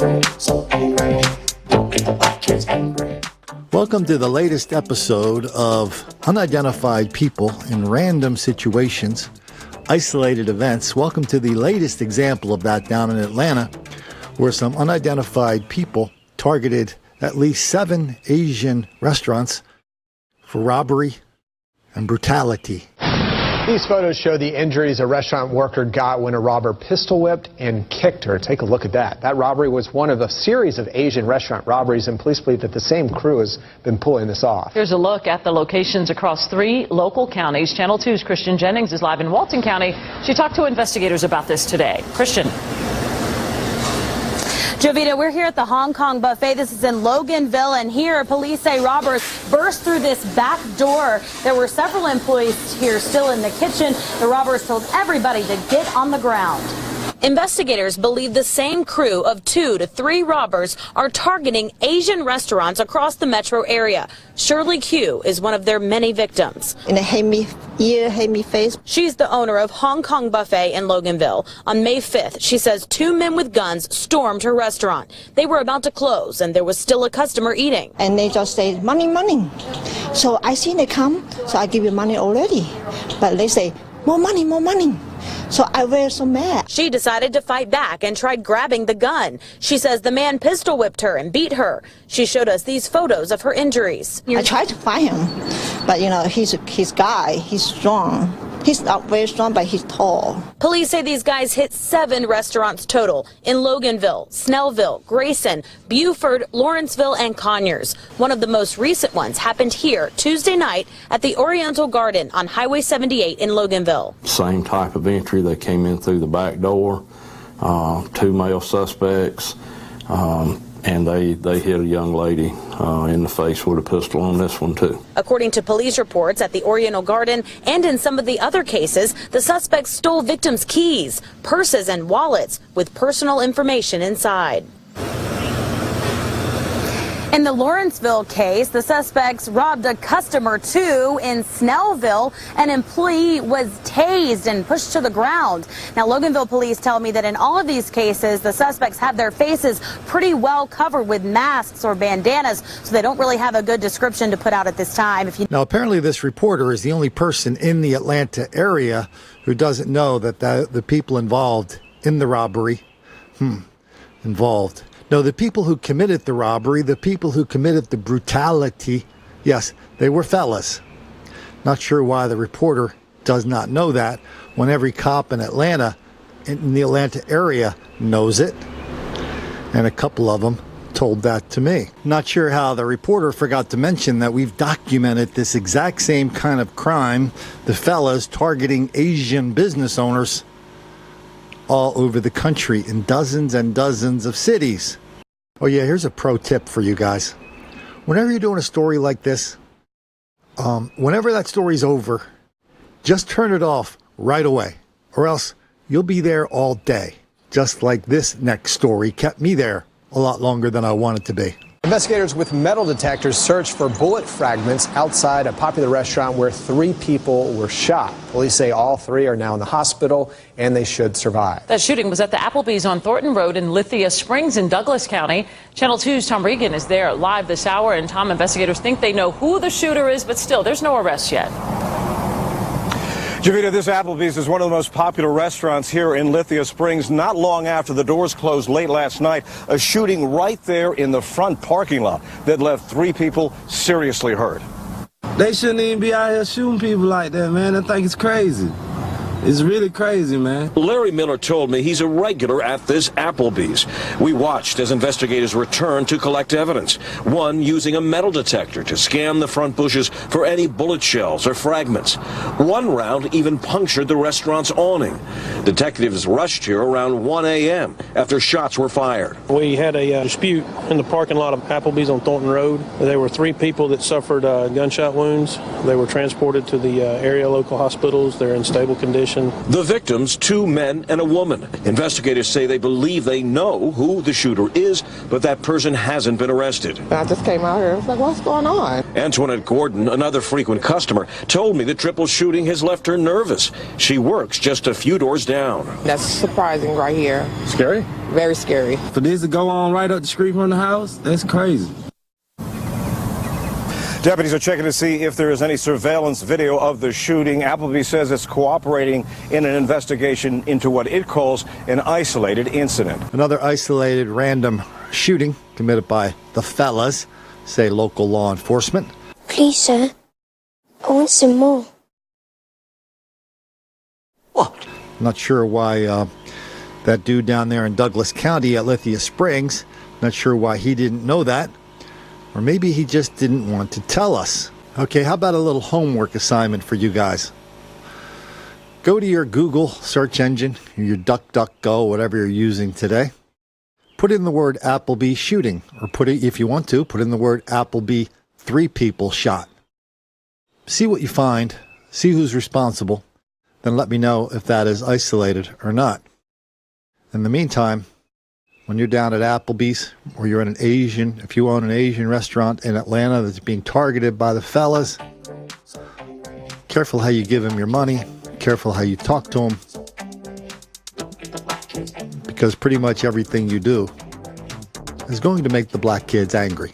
angry, so angry. Don't make the black kids angry. Welcome to the latest episode of Unidentified People in Random Situations, Isolated Events. Welcome to the latest example of that down in Atlanta, where some unidentified people targeted at least 7 Asian restaurants for robbery and brutality. These photos show the injuries a restaurant worker got when a robber pistol whipped and kicked her. Take a look at that. That robbery was one of a series of Asian restaurant robberies, and police believe that the same crew has been pulling this off. Here's a look at the locations across 3 local counties. Channel 2's Christian Jennings is live in Walton County. She talked to investigators about this today. Christian. Jovita, we're here at the Hong Kong buffet. This is in Loganville, and here police say robbers burst through this back door. There were several employees here still in the kitchen. The robbers told everybody to get on the ground. Investigators believe the same crew of 2 to 3 robbers are targeting Asian restaurants across the metro area. Shirley Q is one of their many victims. And they hate me ear, hate me face. She's the owner of Hong Kong Buffet in Loganville. On May 5th, she says 2 men with guns stormed her restaurant. They were about to close, and there was still a customer eating. And they just say, money, money. So I see they come, so I give you money already. But they say, more money, more money. So I was so mad. She decided to fight back and tried grabbing the gun. She says the man pistol whipped her and beat her. She showed us these photos of her injuries. I tried to fight him, but you know, he's guy, he's strong. He's not very strong, but he's tall. Police say these guys hit 7 restaurants total in Loganville, Snellville, Grayson, Buford, Lawrenceville, and Conyers. One of the most recent ones happened here Tuesday night at the Oriental Garden on Highway 78 in Loganville. Same type of entry. They came in through the back door, 2 male suspects, and they hit a young lady in the face with a pistol on this one, too. According to police reports at the Oriental Garden and in some of the other cases, the suspects stole victims' keys, purses, and wallets with personal information inside. In the Lawrenceville case, the suspects robbed a customer, too. In Snellville, an employee was tased and pushed to the ground. Now, Loganville police tell me that in all of these cases, the suspects have their faces pretty well covered with masks or bandanas, so they don't really have a good description to put out at this time. Now, apparently this reporter is the only person in the Atlanta area who doesn't know that the people involved in the robbery, No, the people who committed the robbery, the people who committed the brutality, yes, they were fellas. Not sure why the reporter does not know that when every cop in Atlanta, in the Atlanta area, knows it. And a couple of them told that to me. Not sure how the reporter forgot to mention that we've documented this exact same kind of crime, the fellas targeting Asian business owners all over the country in dozens and dozens of cities. Oh yeah, here's a pro tip for you guys. Whenever you're doing a story like this, whenever that story's over, just turn it off right away, or else you'll be there all day. Just like this next story kept me there a lot longer than I wanted to be. Investigators with metal detectors searched for bullet fragments outside a popular restaurant where 3 people were shot. Police say all 3 are now in the hospital and they should survive. That shooting was at the Applebee's on Thornton Road in Lithia Springs in Douglas County. Channel 2's Tom Regan is there live this hour, and Tom, investigators think they know who the shooter is, but still, there's no arrest yet. Jovita, this Applebee's is one of the most popular restaurants here in Lithia Springs. Not long after the doors closed late last night, a shooting right there in the front parking lot that left 3 people seriously hurt. They shouldn't even be out here shooting people like that, man. I think it's crazy. It's really crazy, man. Larry Miller told me he's a regular at this Applebee's. We watched as investigators returned to collect evidence. One using a metal detector to scan the front bushes for any bullet shells or fragments. One round even punctured the restaurant's awning. Detectives rushed here around 1 a.m. after shots were fired. We had a dispute in the parking lot of Applebee's on Thornton Road. There were 3 people that suffered gunshot wounds. They were transported to the area local hospitals. They're in stable condition. position. The victims, 2 men and a woman. Investigators say they believe they know who the shooter is, but that person hasn't been arrested. I just came out here. I was like, what's going on? Antoinette Gordon, another frequent customer, told me the triple shooting has left her nervous. She works just a few doors down. That's surprising right here. Scary? Very scary. For this to go on right up the street from the house, that's crazy. Deputies are checking to see if there is any surveillance video of the shooting. Appleby says it's cooperating in an investigation into what it calls an isolated incident. Another isolated random shooting committed by the fellas, say local law enforcement. Please, sir. I want some more. What? Not sure why that dude down there in Douglas County at Lithia Springs, not sure why he didn't know that. Or maybe he just didn't want to tell us. Okay, how about a little homework assignment for you guys? Go to your Google search engine, your DuckDuckGo, whatever you're using today. Put in the word Appleby shooting, or if you want to, put in the word Appleby 3 people shot. See what you find, see who's responsible, then let me know if that is isolated or not. In the meantime, when you're down at Applebee's or you're in if you own an Asian restaurant in Atlanta that's being targeted by the fellas, careful how you give them your money, careful how you talk to them, because pretty much everything you do is going to make the black kids angry.